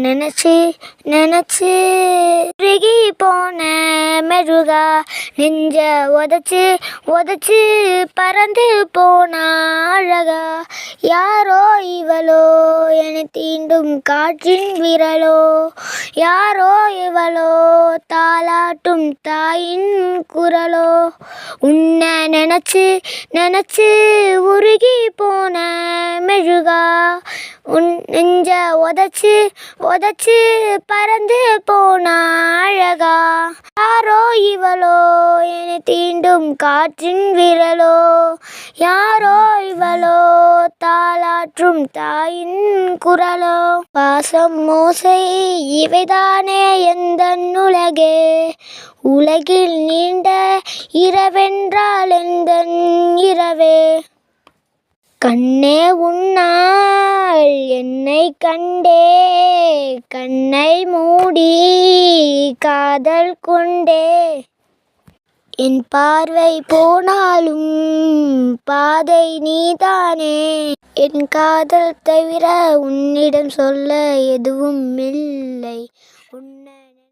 நினைச்சு நினைச்சு உருகி போன மெழுகா நெஞ்ச உதச்சு உதச்சு பறந்து போனா அழகா. யாரோ இவளோ என தீண்டும் காற்றின் விரலோ, யாரோ இவளோ தாலாட்டும் தாயின் குரலோ. உன்னை நினைச்சு நினைச்சு உருகி போன மெழுகா உன் நெஞ்ச உதச்சு உதச்சு பறந்து போனா அழகா. யாரோ இவளோ என தீண்டும் காற்றின் விரலோ, யாரோ இவளோ தாலாற்றும் தாயின் குரலோ. பாசம் மோசை இவைதானே எந்தன் உலகே, உலகில் நீண்ட இரவென்றால் எந்தன் இரவே. கண்ணே உன்னால் என்னை கண்டே, கண்ணை மூடி காதல் கொண்டே. என் பார்வை போனாலும் பாதை நீதானே, என் காதல் தவிர உன்னிடம் சொல்ல எதுவும் இல்லை.